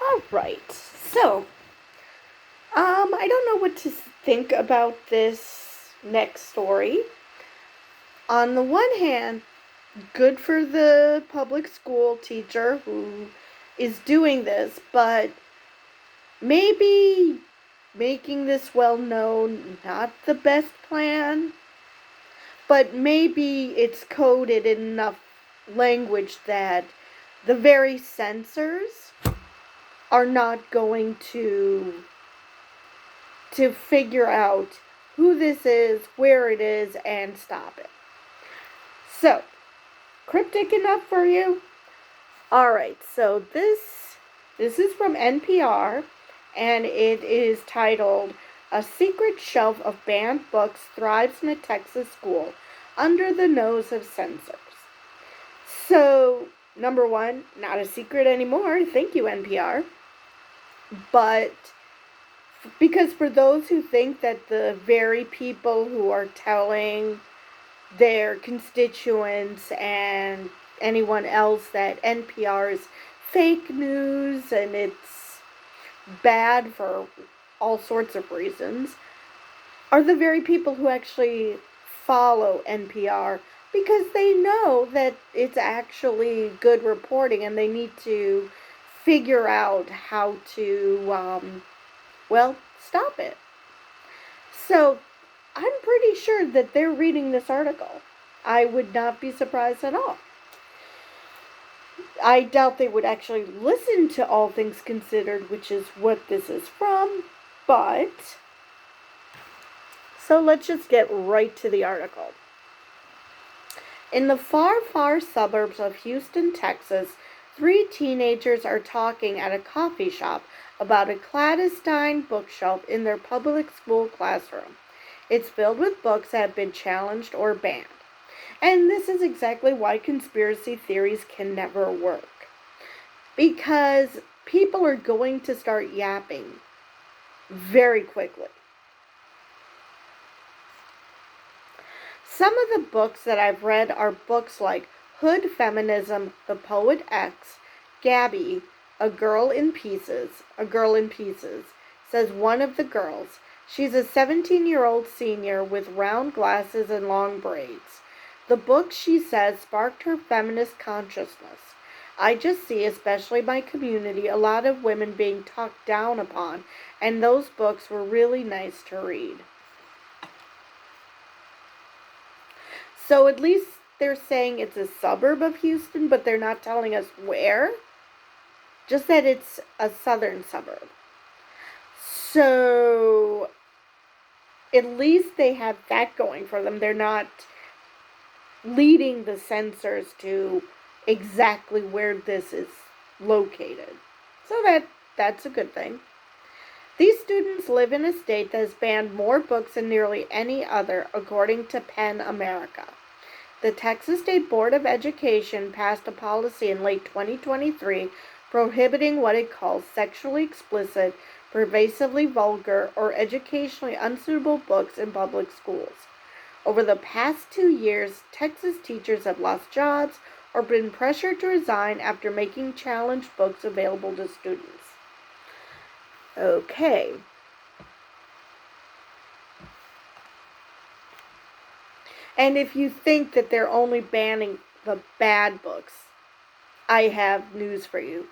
All right. So, I don't know what to think about this next story. On the one hand, good for the public school teacher who is doing this, but maybe making this well known, not the best plan, but maybe it's coded in enough language that the very censors are not going to figure out who this is, where it is, and stop it. So, cryptic enough for you? Alright, so this is from NPR, and it is titled A Secret Shelf of Banned Books Thrives in a Texas School Under the Nose of Censors. So, number one, not a secret anymore. Thank you, NPR. But because for those who think that the very people who are telling their constituents and anyone else that NPR is fake news and it's bad for all sorts of reasons, are the very people who actually follow NPR because they know that it's actually good reporting and they need to figure out how to stop it. So, I'm pretty sure that they're reading this article. I would not be surprised at all. I doubt they would actually listen to All Things Considered, which is what this is from, but so let's just get right to the article. In the far, far suburbs of Houston, Texas, 3 teenagers are talking at a coffee shop about a clandestine bookshelf in their public school classroom. It's filled with books that have been challenged or banned. And this is exactly why conspiracy theories can never work. Because people are going to start yapping very quickly. Some of the books that I've read are books like Hood Feminism, The Poet X, Gabby, A Girl in Pieces, says one of the girls. She's a 17-year-old senior with round glasses and long braids. The book, she says, sparked her feminist consciousness. I just see, especially my community, a lot of women being talked down upon, and those books were really nice to read. So at least they're saying it's a suburb of Houston, but they're not telling us where. Just that it's a southern suburb. So at least they have that going for them. They're not leading the censors to exactly where this is located. So that's a good thing. These students live in a state that has banned more books than nearly any other, according to PEN America. The Texas State Board of Education passed a policy in late 2023 prohibiting what it calls sexually explicit, pervasively vulgar, or educationally unsuitable books in public schools. Over the past 2 years, Texas teachers have lost jobs or been pressured to resign after making challenged books available to students. Okay. And if you think that they're only banning the bad books, I have news for you.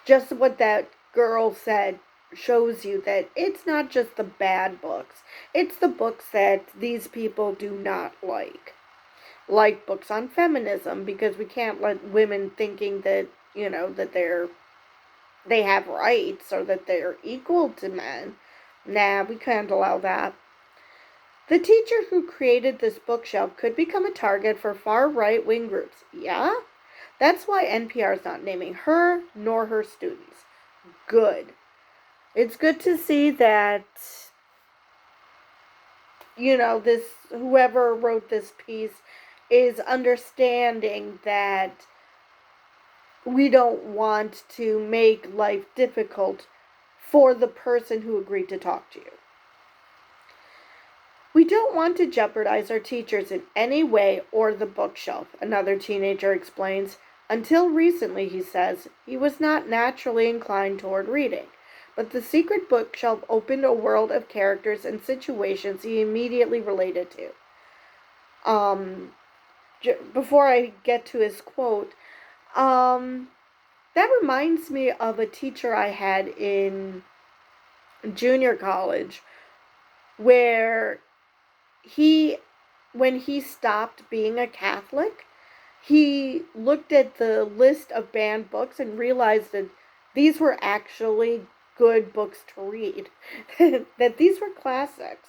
Just what that girl said shows you that it's not just the bad books. It's the books that these people do not like. Like books on feminism, because we can't let women thinking that, that they have rights or that they're equal to men. Nah, we can't allow that. The teacher who created this bookshelf could become a target for far right-wing groups. Yeah? That's why NPR is not naming her nor her students. Good. It's good to see that, this whoever wrote this piece is understanding that we don't want to make life difficult for the person who agreed to talk to you. We don't want to jeopardize our teachers in any way or the bookshelf, another teenager explains. Until recently, he says, he was not naturally inclined toward reading, but the secret bookshelf opened a world of characters and situations he immediately related to. Before I get to his quote, that reminds me of a teacher I had in junior college where he, when he stopped being a Catholic, he looked at the list of banned books and realized that these were actually good books to read, that these were classics.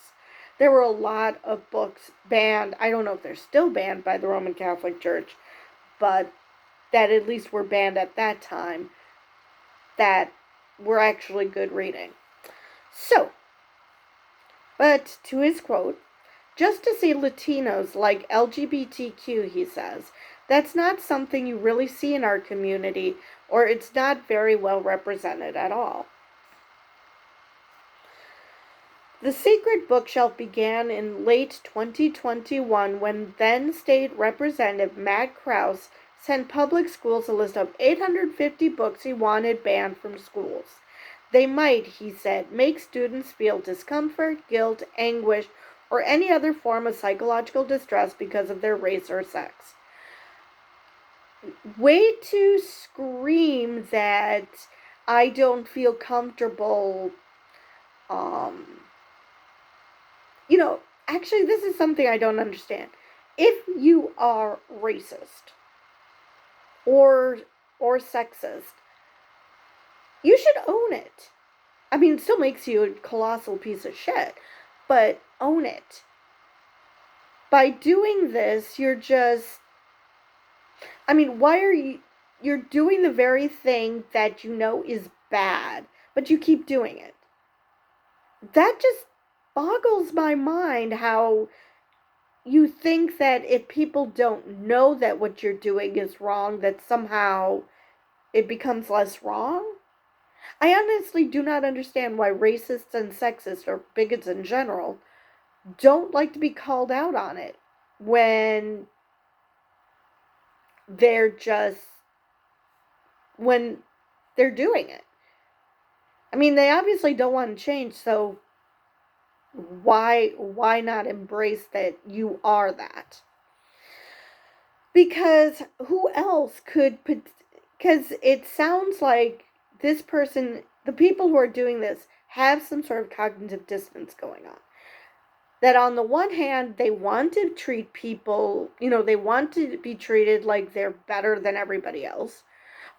There were a lot of books banned. I don't know if they're still banned by the Roman Catholic Church, but that at least were banned at that time that were actually good reading. So, but to his quote, just to see Latinos like LGBTQ, he says, that's not something you really see in our community, or it's not very well represented at all. The secret bookshelf began in late 2021 when then State Representative Matt Krause sent public schools a list of 850 books he wanted banned from schools. They might, he said, make students feel discomfort, guilt, anguish, or any other form of psychological distress because of their race or sex. Way to scream that I don't feel comfortable. Actually, this is something I don't understand. If you are racist or sexist, you should own it. I mean, it still makes you a colossal piece of shit, but own it. By doing this, you're just, why are you're doing the very thing that you know is bad, but you keep doing it. That just boggles my mind how you think that if people don't know that what you're doing is wrong, that somehow it becomes less wrong. I honestly do not understand why racists and sexists, or bigots in general, don't like to be called out on it when they're doing it. They obviously don't want to change, so why not embrace that you are that? Because who else could, because it sounds like this person, the people who are doing this, have some sort of cognitive dissonance going on. That on the one hand, they want to treat people, they want to be treated like they're better than everybody else.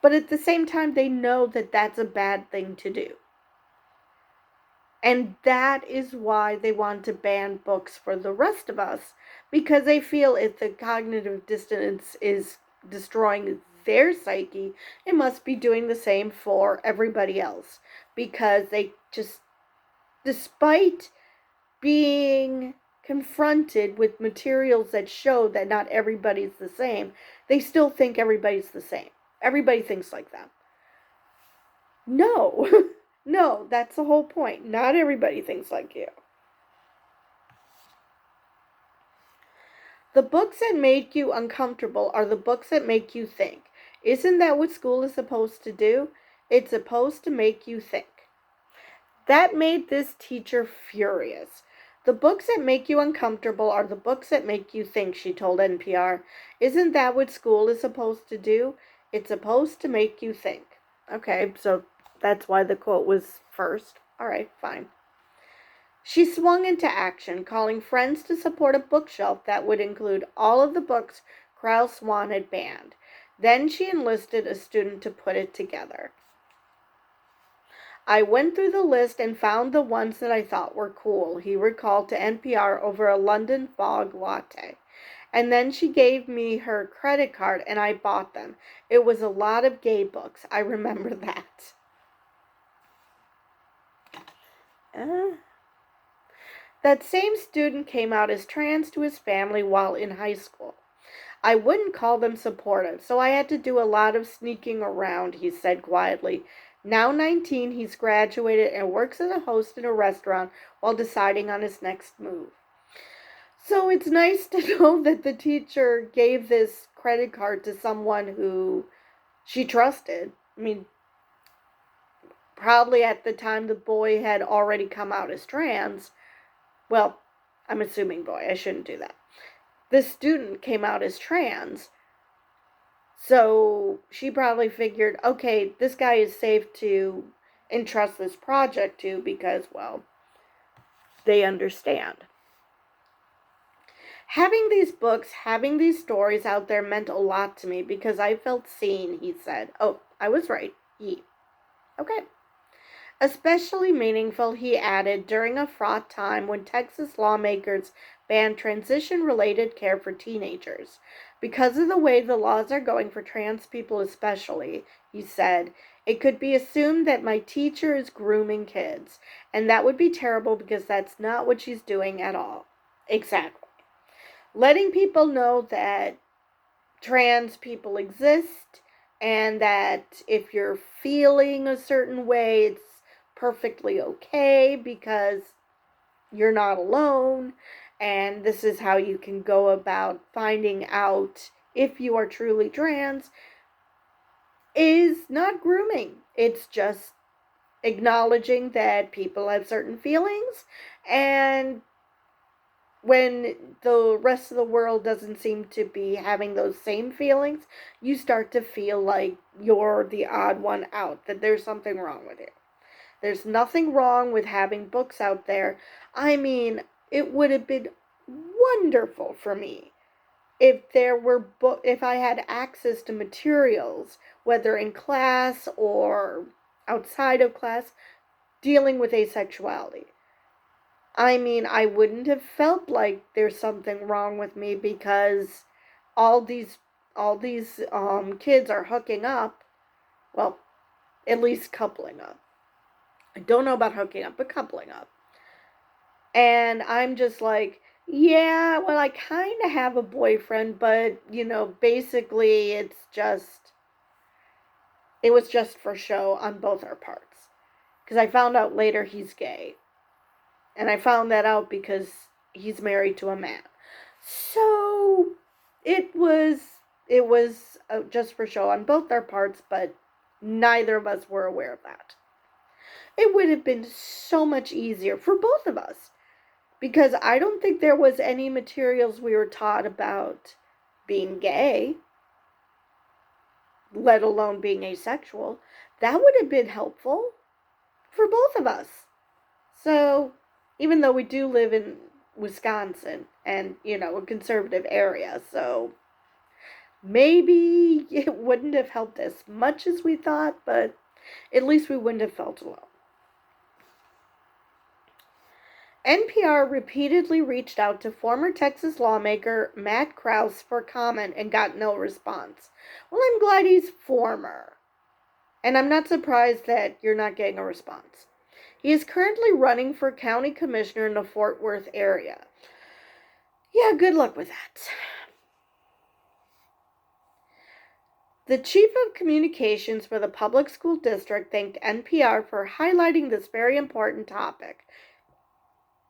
But at the same time, they know that that's a bad thing to do. And that is why they want to ban books for the rest of us, because they feel if the cognitive dissonance is destroying their psyche, it must be doing the same for everybody else. Because they just, despite being confronted with materials that show that not everybody's the same, they still think everybody's the same. Everybody thinks like them. No. No, that's the whole point. Not everybody thinks like you. The books that make you uncomfortable are the books that make you think. Isn't that what school is supposed to do? It's supposed to make you think. That made this teacher furious. The books that make you uncomfortable are the books that make you think, she told NPR. Isn't that what school is supposed to do? It's supposed to make you think. Okay, so that's why the quote was first. All right, fine. She swung into action, calling friends to support a bookshelf that would include all of the books Krause wanted banned. Then she enlisted a student to put it together. I went through the list and found the ones that I thought were cool, he recalled to NPR over a London fog latte. And then she gave me her credit card and I bought them. It was a lot of gay books. I remember that. That same student came out as trans to his family while in high school. I wouldn't call them supportive, so I had to do a lot of sneaking around, he said quietly. Now 19, he's graduated and works as a host in a restaurant while deciding on his next move. So it's nice to know that the teacher gave this credit card to someone who she trusted. I mean, probably at the time the boy had already come out as trans. Well, I'm assuming boy, I shouldn't do that. The student came out as trans, so she probably figured, okay, this guy is safe to entrust this project to because, well, they understand. Having these books, having these stories out there meant a lot to me because I felt seen, he said. Oh, I was right. Okay. Especially meaningful, he added, during a fraught time when Texas lawmakers banned transition-related care for teenagers. Because of the way the laws are going for trans people especially, he said, it could be assumed that my teacher is grooming kids, and that would be terrible because that's not what she's doing at all. Exactly. Letting people know that trans people exist and that if you're feeling a certain way, it's perfectly okay because you're not alone, and this is how you can go about finding out if you are truly trans, is not grooming. It's just acknowledging that people have certain feelings, and when the rest of the world doesn't seem to be having those same feelings, you start to feel like you're the odd one out, that there's something wrong with you. There's nothing wrong with having books out there. I mean, it would have been wonderful for me if there were if I had access to materials, whether in class or outside of class, dealing with asexuality. I mean, I wouldn't have felt like there's something wrong with me because all these kids are hooking up. Well, at least coupling up. I don't know about hooking up, but coupling up. And I'm just like, yeah, well, I kind of have a boyfriend, but, basically it was just for show on both our parts. Because I found out later he's gay. And I found that out because he's married to a man. So it was just for show on both our parts, but neither of us were aware of that. It would have been so much easier for both of us because I don't think there was any materials we were taught about being gay, let alone being asexual. That would have been helpful for both of us. So, even though we do live in Wisconsin and, a conservative area, so maybe it wouldn't have helped as much as we thought, but at least we wouldn't have felt alone. NPR repeatedly reached out to former Texas lawmaker Matt Krause for comment and got no response. Well, I'm glad he's former. And I'm not surprised that you're not getting a response. He is currently running for county commissioner in the Fort Worth area. Yeah, good luck with that. The chief of communications for the public school district thanked NPR for highlighting this very important topic,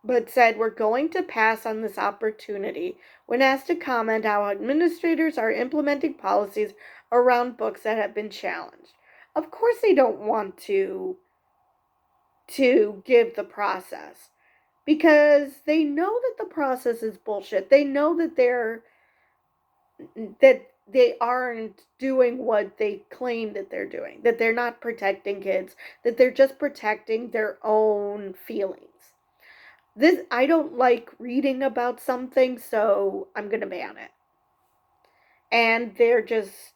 but said we're going to pass on this opportunity when asked to comment how administrators are implementing policies around books that have been challenged. Of course they don't want to give the process because they know that the process is bullshit. They know that they aren't doing what they claim that they're doing, that they're not protecting kids, that they're just protecting their own feelings. I don't like reading about something, so I'm going to ban it. And they're just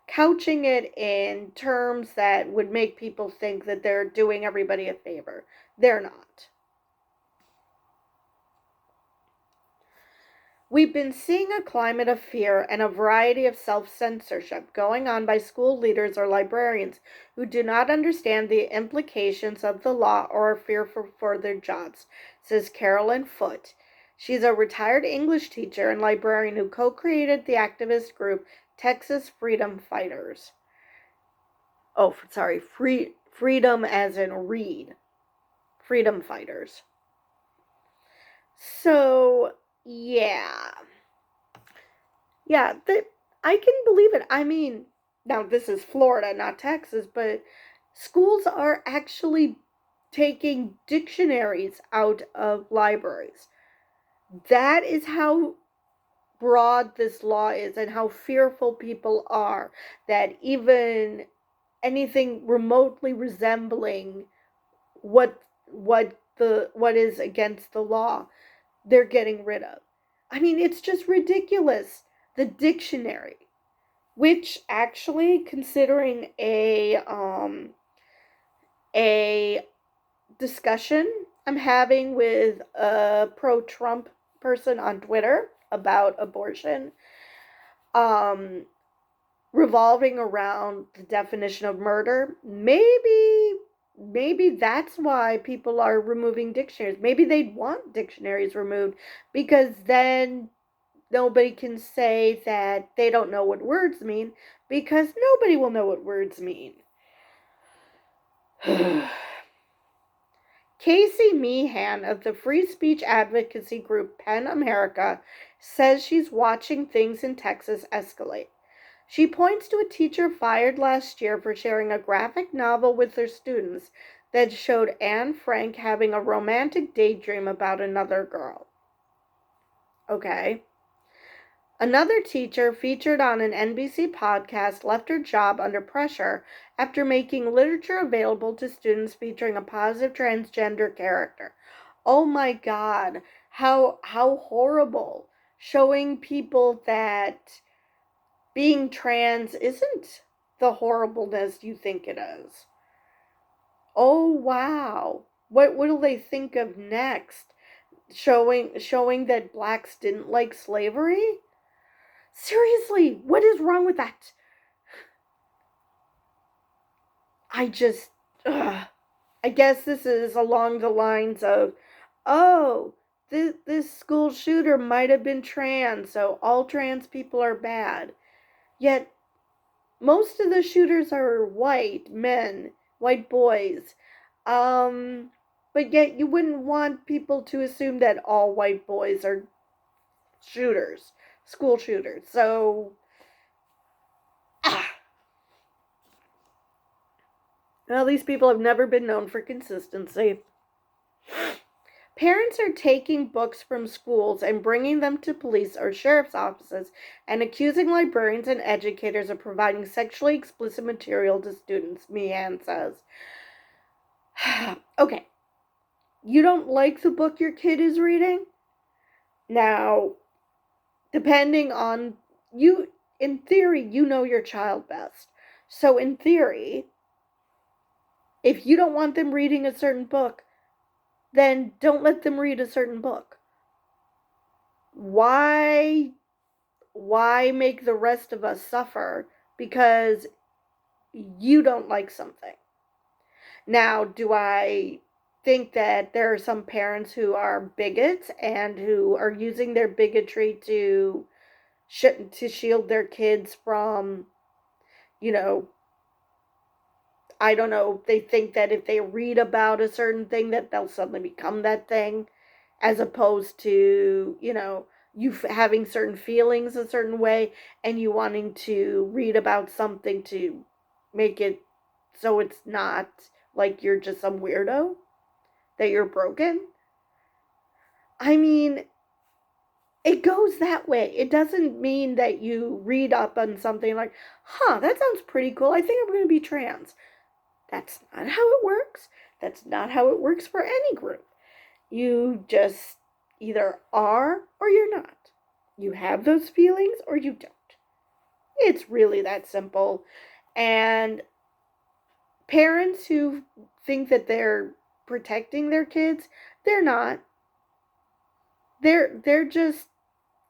couching it in terms that would make people think that they're doing everybody a favor. They're not. We've been seeing a climate of fear and a variety of self-censorship going on by school leaders or librarians who do not understand the implications of the law or are fearful for their jobs, says Carolyn Foote. She's a retired English teacher and librarian who co-created the activist group Texas Freedom Fighters. Oh, sorry, freedom as in read. Freedom Fighters. So, yeah, I can believe it. I mean, now this is Florida, not Texas, but schools are actually taking dictionaries out of libraries. That is how broad this law is and how fearful people are that even anything remotely resembling what is against the law, they're getting rid of. I mean, it's just ridiculous. The dictionary, which actually, considering a discussion I'm having with a pro-Trump person on Twitter about abortion, um, revolving around the definition of murder, maybe that's why people are removing dictionaries. Maybe they'd want dictionaries removed because then nobody can say that they don't know what words mean because nobody will know what words mean. Casey Meehan of the free speech advocacy group PEN America says she's watching things in Texas escalate. She points to a teacher fired last year for sharing a graphic novel with her students that showed Anne Frank having a romantic daydream about another girl. Okay. Another teacher featured on an NBC podcast left her job under pressure after making literature available to students featuring a positive transgender character. Oh my God, how horrible. Showing people that being trans isn't the horribleness you think it is. Oh wow. What will they think of next? Showing that blacks didn't like slavery? Seriously, what is wrong with that? I just, ugh. I guess this is along the lines of, oh, this school shooter might have been trans, so all trans people are bad. Yet, most of the shooters are white men, white boys. But yet you wouldn't want people to assume that all white boys are shooters, school shooters. So, well, these people have never been known for consistency. Parents are taking books from schools and bringing them to police or sheriff's offices and accusing librarians and educators of providing sexually explicit material to students, Meehan says. Okay, you don't like the book your kid is reading? Now, depending on you, in theory, you know your child best. So, in theory, if you don't want them reading a certain book, then don't let them read a certain book. Why make the rest of us suffer because you don't like something? Now, do I think that there are some parents who are bigots and who are using their bigotry to shield their kids from, you know, I don't know, they think that if they read about a certain thing that they'll suddenly become that thing, as opposed to, you having certain feelings a certain way and you wanting to read about something to make it so it's not like you're just some weirdo, that you're broken. I mean, it goes that way. It doesn't mean that you read up on something like, that sounds pretty cool. I think I'm going to be trans. That's not how it works. That's not how it works for any group. You just either are or you're not. You have those feelings or you don't. It's really that simple. And parents who think that they're protecting their kids, they're not. They're just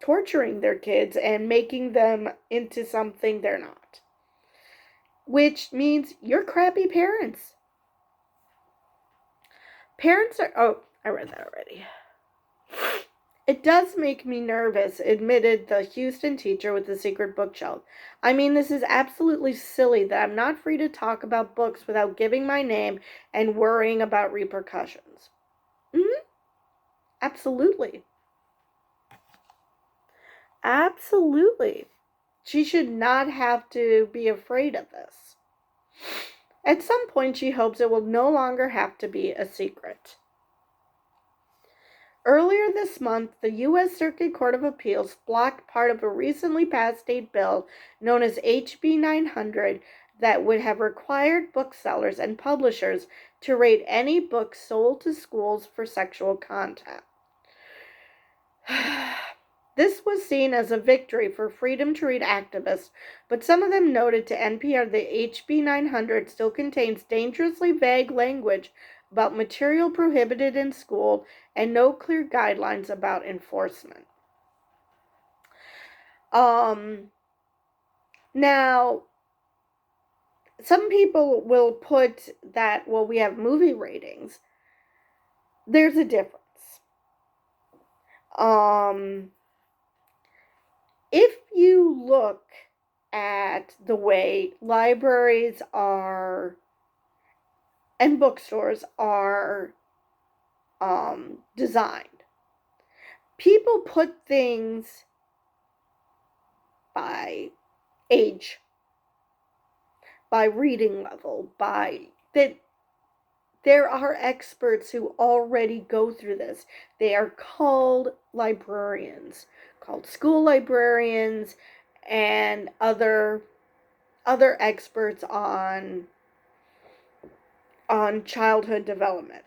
torturing their kids and making them into something they're not. Which means you're crappy parents. Parents are, I read that already. It does make me nervous, admitted the Houston teacher with the secret bookshelf. I mean, this is absolutely silly that I'm not free to talk about books without giving my name and worrying about repercussions. Absolutely. Absolutely. She should not have to be afraid of this. At some point, she hopes it will no longer have to be a secret. Earlier this month, the U.S. Circuit Court of Appeals blocked part of a recently passed state bill known as HB 900 that would have required booksellers and publishers to rate any book sold to schools for sexual content. This was seen as a victory for freedom to read activists, but some of them noted to NPR that HB 900 still contains dangerously vague language about material prohibited in school and no clear guidelines about enforcement. Now, some people will put that, well, we have movie ratings. There's a difference. If you look at the way libraries are and bookstores are designed, people put things by age, by reading level, by that. There are experts who already go through this. They are called librarians, called school librarians, and other experts on childhood development.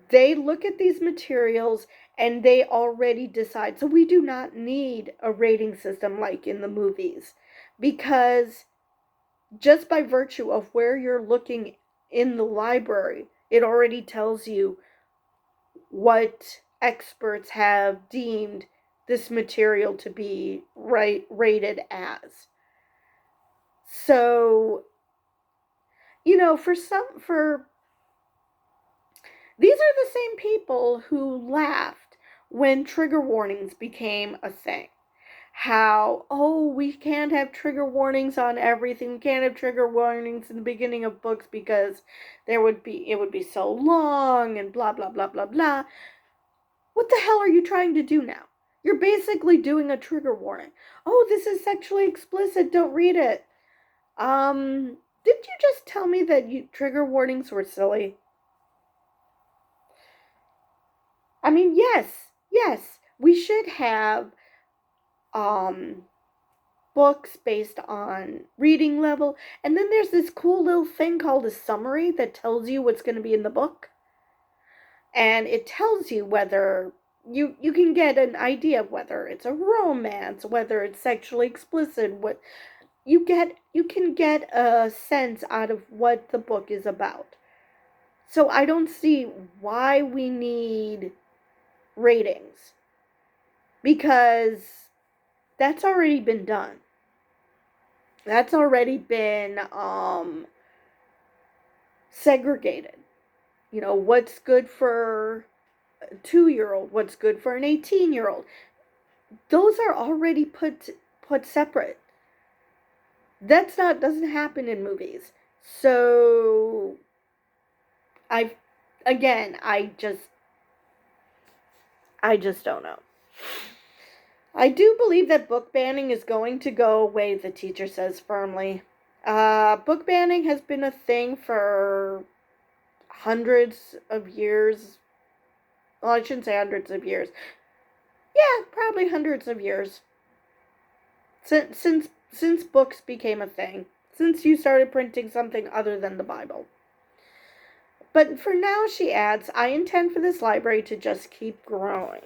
They look at these materials and they already decide. So we do not need a rating system like in the movies, because just by virtue of where you're looking in the library, it already tells you what experts have deemed this material to be rated as. So, these are the same people who laughed when trigger warnings became a thing. How, we can't have trigger warnings on everything. We can't have trigger warnings in the beginning of books because it would be so long and blah, blah, blah, blah, blah. What the hell are you trying to do now? You're basically doing a trigger warning. Oh, this is sexually explicit. Don't read it. Didn't you just tell me that trigger warnings were silly? I mean, yes, we should have books based on reading level, and then there's this cool little thing called a summary that tells you what's going to be in the book, and it tells you whether you can get an idea of whether it's a romance, whether it's sexually explicit, what you can get a sense out of what the book is about. So I don't see why we need ratings, because that's already been done. That's already been segregated. What's good for a 2-year-old, what's good for an 18-year-old. Those are already put separate. Doesn't happen in movies. So I just don't know. I do believe that book banning is going to go away, the teacher says firmly. Book banning has been a thing for hundreds of years. Well, I shouldn't say hundreds of years. Yeah, probably hundreds of years. Since books became a thing. Since you started printing something other than the Bible. But for now, she adds, I intend for this library to just keep growing.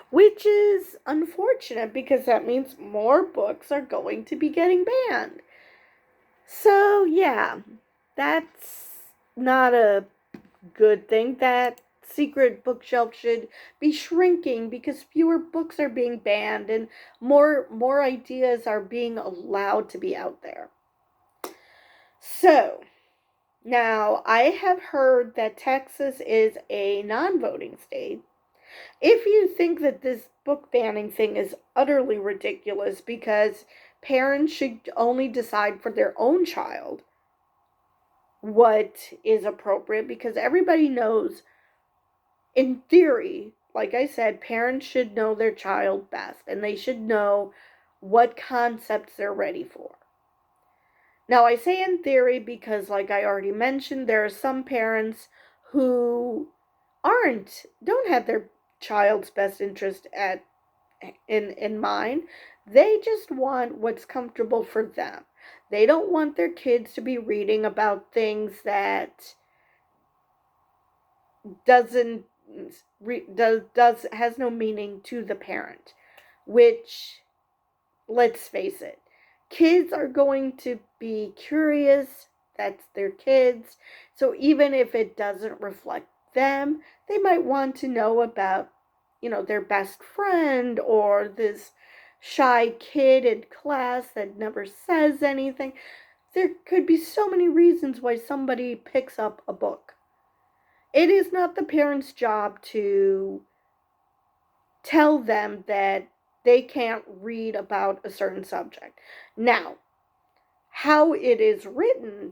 Which is unfortunate, because that means more books are going to be getting banned. So, yeah, that's not a good thing. That secret bookshelf should be shrinking because fewer books are being banned and more ideas are being allowed to be out there. So, now I have heard that Texas is a non-voting state. If you think that this book banning thing is utterly ridiculous because parents should only decide for their own child what is appropriate, because everybody knows, in theory, like I said, parents should know their child best, and they should know what concepts they're ready for. Now, I say in theory because, like I already mentioned, there are some parents who don't have their child's best interest in mind. They just want what's comfortable for them. They don't want their kids to be reading about things that doesn't does has no meaning to the parent, which, let's face it, kids are going to be curious. That's their kids. So even if it doesn't reflect them, they might want to know about, their best friend or this shy kid in class that never says anything. There could be so many reasons why somebody picks up a book. It is not the parent's job to tell them that they can't read about a certain subject. Now, how it is written,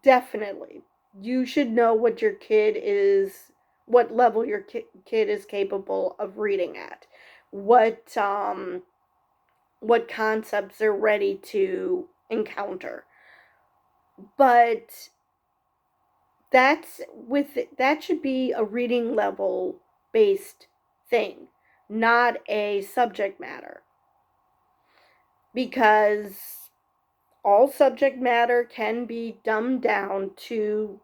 definitely, you should know what level your kid is capable of reading at, what concepts they're ready to encounter. But that should be a reading level based thing, not a subject matter. Because all subject matter can be dumbed down to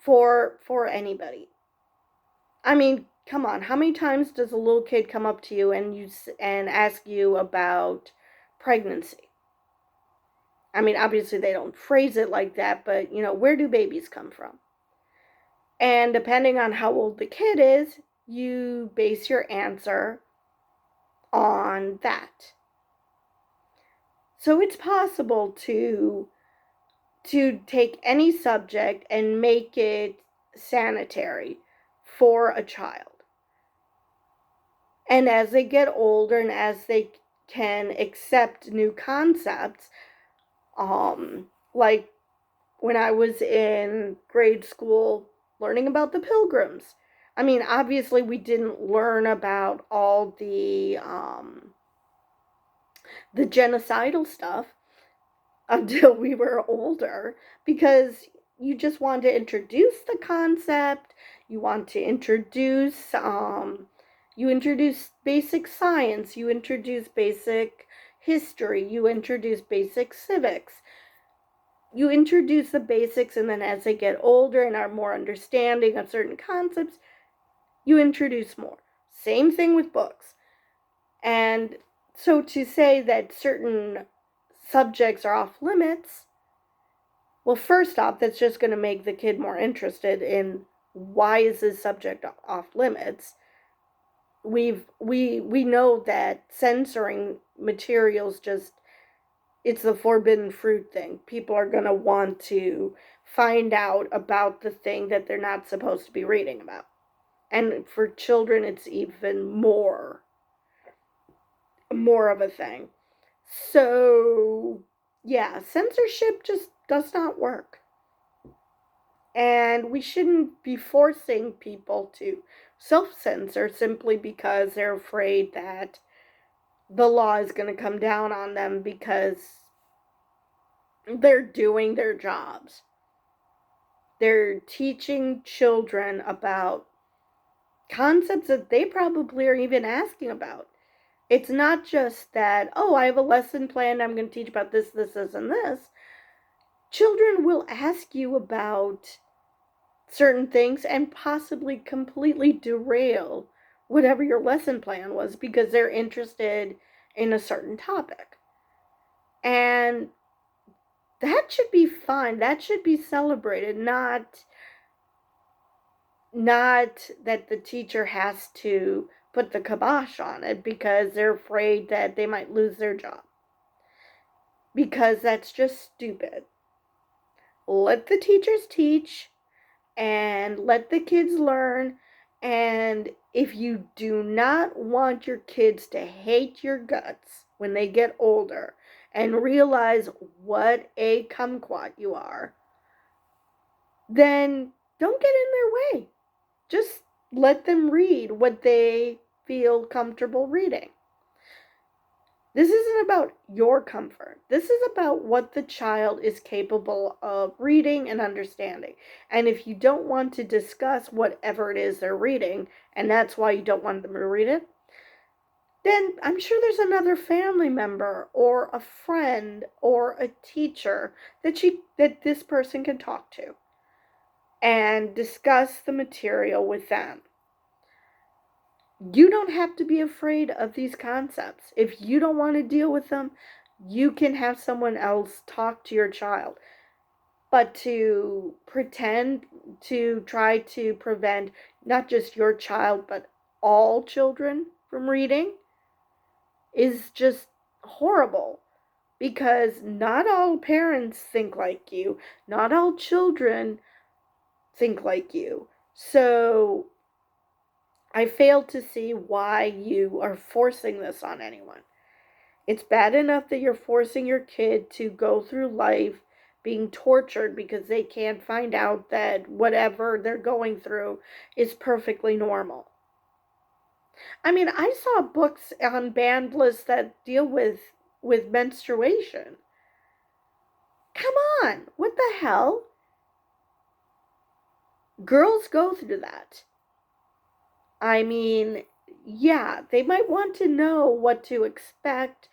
for anybody. I mean, come on, how many times does a little kid come up to you and ask you about pregnancy? I mean, obviously they don't phrase it like that, but where do babies come from? And depending on how old the kid is, you base your answer on that. So it's possible to take any subject and make it sanitary for a child. And as they get older and as they can accept new concepts, like when I was in grade school learning about the Pilgrims. I mean, obviously we didn't learn about all the genocidal stuff until we were older, because you just want to introduce the concept, you want to introduce you introduce basic science, you introduce basic history, you introduce basic civics. You introduce the basics, and then as they get older and are more understanding of certain concepts, you introduce more. Same thing with books. And so to say that certain subjects are off limits, well, first off, that's just going to make the kid more interested in why is this subject off limits. We know that censoring materials it's the forbidden fruit thing. People are going to want to find out about the thing that they're not supposed to be reading about. And for children, it's even more of a thing. So, yeah, censorship just does not work. And we shouldn't be forcing people to self-censor simply because they're afraid that the law is going to come down on them because they're doing their jobs. They're teaching children about concepts that they probably are even asking about. It's not just that, oh, I have a lesson planned, I'm going to teach about this, this, this, and this. Children will ask you about certain things and possibly completely derail whatever your lesson plan was because they're interested in a certain topic. And that should be fine. That should be celebrated, not that the teacher has to put the kibosh on it because they're afraid that they might lose their job. Because that's just stupid. Let the teachers teach and let the kids learn. And if you do not want your kids to hate your guts when they get older and realize what a kumquat you are, then don't get in their way. Just let them read what they feel comfortable reading. This isn't about your comfort. This is about what the child is capable of reading and understanding. And if you don't want to discuss whatever it is they're reading, and that's why you don't want them to read it, then I'm sure there's another family member or a friend or a teacher that this person can talk to and discuss the material with them. You don't have to be afraid of these concepts. If you don't want to deal with them, you can have someone else talk to your child. But to pretend to try to prevent not just your child, but all children from reading is just horrible. Because not all parents think like you, not all children think like you. So I fail to see why you are forcing this on anyone. It's bad enough that you're forcing your kid to go through life being tortured because they can't find out that whatever they're going through is perfectly normal. I mean, I saw books on banned lists that deal with menstruation. Come on, what the hell? Girls go through that. I mean, yeah, they might want to know what to expect.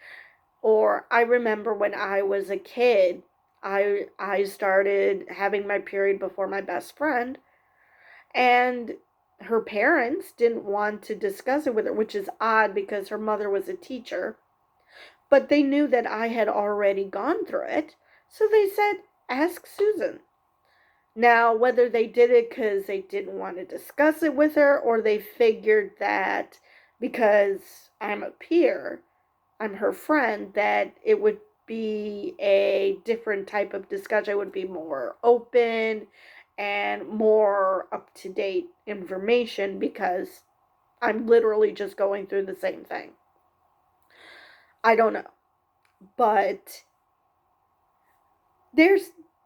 Or I remember when I was a kid, I started having my period before my best friend, and her parents didn't want to discuss it with her, which is odd because her mother was a teacher. But they knew that I had already gone through it, so they said, "Ask Susan." Now, whether they did it because they didn't want to discuss it with her, or they figured that because I'm a peer, I'm her friend, that it would be a different type of discussion. It would be more open and more up to date information because I'm literally just going through the same thing. I don't know. But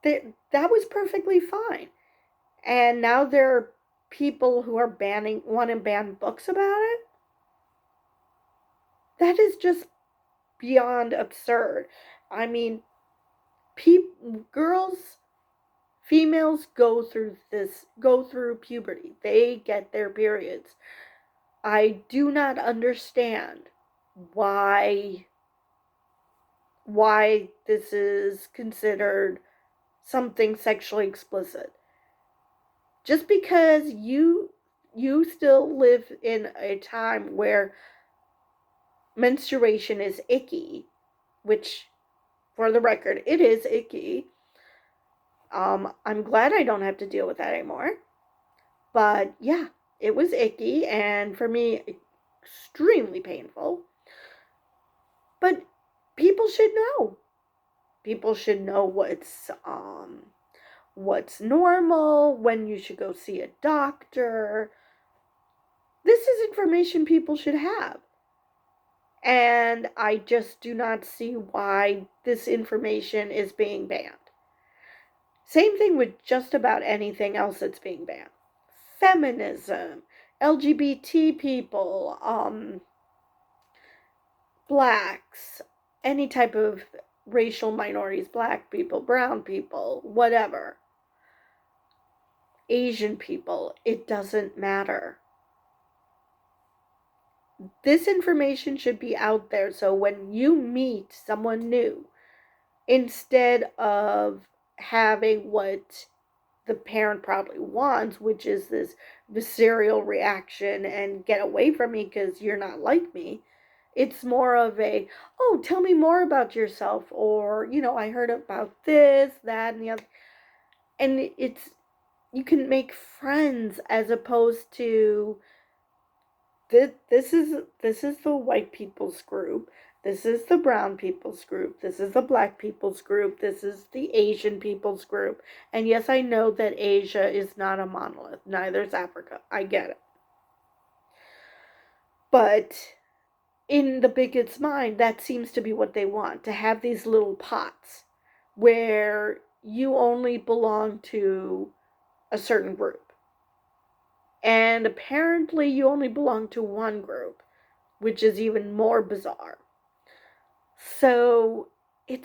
that was perfectly fine. And now there are people who are want to ban books about it. That is just beyond absurd. I mean, girls, females go through puberty. They get their periods. I do not understand why this is considered something sexually explicit. Just because you still live in a time where menstruation is icky, which for the record it is icky. I'm glad I don't have to deal with that anymore. But yeah, it was icky and for me extremely painful. But people should know. People should know what's normal, when you should go see a doctor. This is information people should have. And I just do not see why this information is being banned. Same thing with just about anything else that's being banned. Feminism, LGBT people, blacks, any type of racial minorities, black people, brown people, whatever. Asian people, it doesn't matter. This information should be out there so when you meet someone new, instead of having what the parent probably wants, which is this visceral reaction and get away from me because you're not like me, it's more of a, oh, tell me more about yourself, or, I heard about this, that, and the other. And you can make friends as opposed to this is the white people's group, this is the brown people's group, this is the black people's group, this is the Asian people's group. And yes, I know that Asia is not a monolith, neither is Africa, I get it. But in the bigots' mind, that seems to be what they want, to have these little pots where you only belong to a certain group. And apparently you only belong to one group, which is even more bizarre. So I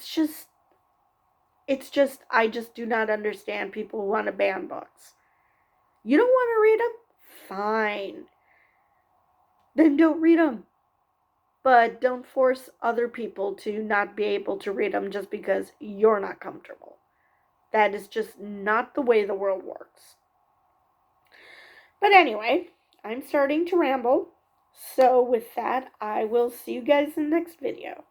just do not understand people who want to ban books. You don't want to read them? Fine. Then don't read them. But don't force other people to not be able to read them just because you're not comfortable. That is just not the way the world works. But anyway, I'm starting to ramble. So with that, I will see you guys in the next video.